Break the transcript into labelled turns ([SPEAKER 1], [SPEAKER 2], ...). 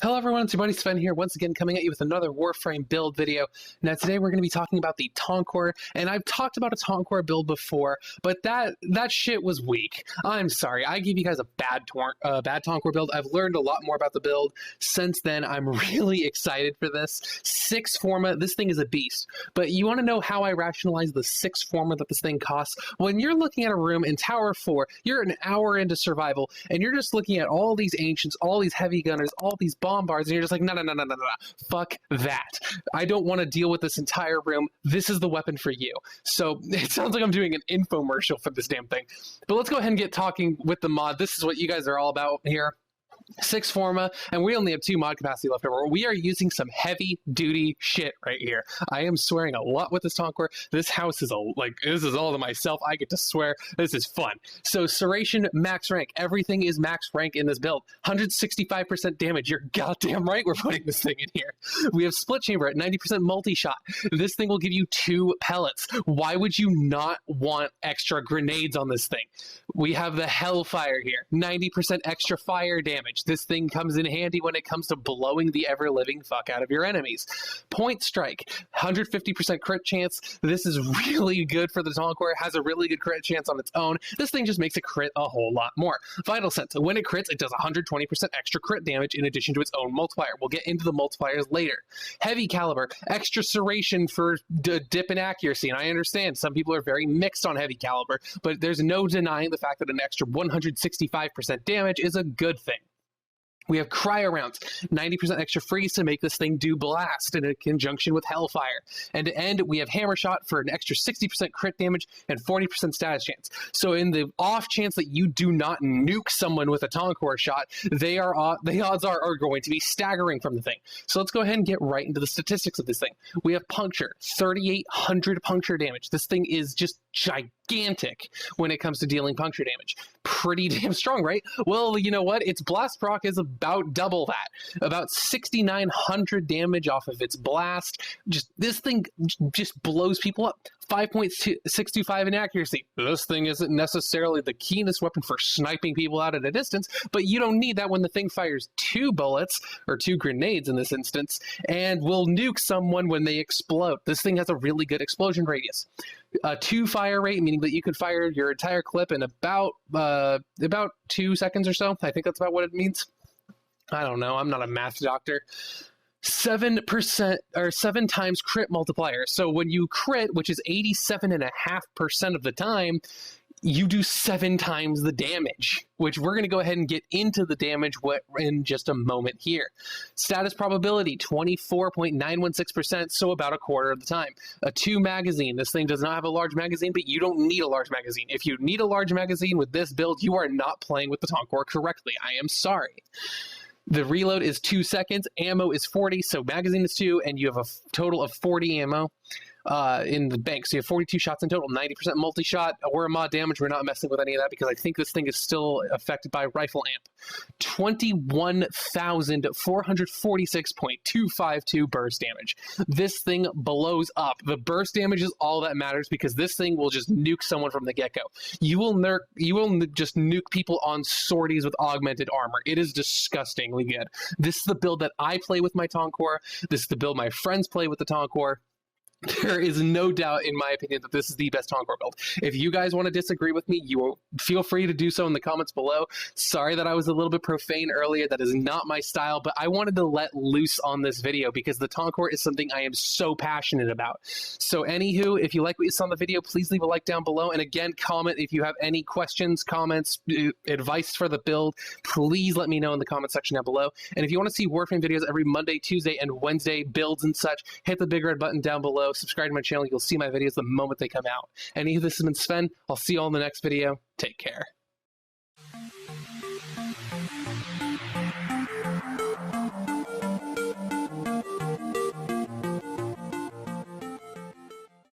[SPEAKER 1] Hello everyone, it's your buddy Sven here, once again coming at you with another Warframe build video. Now today we're going to be talking about the Tonkor, and I've talked about a Tonkor build before, but that shit was weak. I'm sorry, I gave you guys a bad Tonkor build. I've learned a lot more about the build since then. I'm really excited for this. 6 Forma, this thing is a beast. But you want to know how I rationalize the 6 Forma that this thing costs? When you're looking at a room in Tower 4, you're an hour into survival, and you're just looking at all these ancients, all these heavy gunners, all these bombards, and you're just like, no, fuck that. I don't want to deal with this entire room. This is the weapon for you. So it sounds like I'm doing an infomercial for this damn thing. But let's go ahead and get talking with the mod. This is what you guys are all about here. 6 Forma, and we only have 2 mod capacity left over. We are using some heavy duty shit right here. I am swearing a lot with this Tonkor. This house is this is all to myself. I get to swear. This is fun. So Serration max rank. Everything is max rank in this build. 165% damage. You're goddamn right we're putting this thing in here. We have split chamber at 90% multi-shot. This thing will give you 2 pellets. Why would you not want extra grenades on this thing? We have the Hellfire here. 90% extra fire damage. This thing comes in handy when it comes to blowing the ever-living fuck out of your enemies. Point Strike, 150% crit chance. This is really good for the Tonkor. It has a really good crit chance on its own. This thing just makes it crit a whole lot more. Vital Sense, when it crits, it does 120% extra crit damage in addition to its own multiplier. We'll get into the multipliers later. Heavy Caliber, extra Serration for dip in accuracy. And I understand some people are very mixed on Heavy Caliber, but there's no denying the fact that an extra 165% damage is a good thing. We have cryo rounds, 90% extra freeze to make this thing do blast in conjunction with Hellfire. And to end, we have hammer shot for an extra 60% crit damage and 40% status chance. So in the off chance that you do not nuke someone with a Tonkor shot, the odds are going to be staggering from the thing. So let's go ahead and get right into the statistics of this thing. We have puncture, 3,800 puncture damage. This thing is just gigantic when it comes to dealing puncture damage. Pretty damn strong, right? Well, you know what? Its blast proc is about double that. About 6,900 damage off of its blast. This thing just blows people up. 5.625 in accuracy. This thing isn't necessarily the keenest weapon for sniping people out at a distance, but you don't need that when the thing fires 2 bullets, or 2 grenades in this instance, and will nuke someone when they explode. This thing has a really good explosion radius. 2 fire rate, meaning that you could fire your entire clip in about 2 seconds or so. I think that's about what it means. I don't know. I'm not a math doctor. 7% or 7 times crit multiplier. So when you crit, which is 87.5% of the time, you do 7 times the damage, which we're going to go ahead and get into the damage in just a moment here. Status probability, 24.916%, so about a quarter of the time. A 2 magazine. This thing does not have a large magazine, but you don't need a large magazine. If you need a large magazine with this build, you are not playing with the Tonkor correctly. I am sorry. The reload is 2 seconds, ammo is 40, so magazine is 2, and you have a total of 40 ammo in the bank. So you have 42 shots in total, 90% multi-shot. Or mod damage, we're not messing with any of that because I think this thing is still affected by rifle amp. 21,446.252 burst damage. This thing blows up. The burst damage is all that matters because this thing will just nuke someone from the get-go. You will just nuke people on sorties with augmented armor. It is disgustingly good. This is the build that I play with my Tonkor. This is the build my friends play with the Tonkor. There is no doubt, in my opinion, that this is the best Tonkor build. If you guys want to disagree with me, you will feel free to do so in the comments below. Sorry that I was a little bit profane earlier. That is not my style, but I wanted to let loose on this video because the Tonkor is something I am so passionate about. So anywho, if you like what you saw in the video, please leave a like down below. And again, comment if you have any questions, comments, advice for the build. Please let me know in the comment section down below. And if you want to see Warframe videos every Monday, Tuesday, and Wednesday, builds and such, hit the big red button down below. Subscribe to my channel. You'll see my videos the moment they come out. And this has been Sven. I'll see you all in the next video. Take care.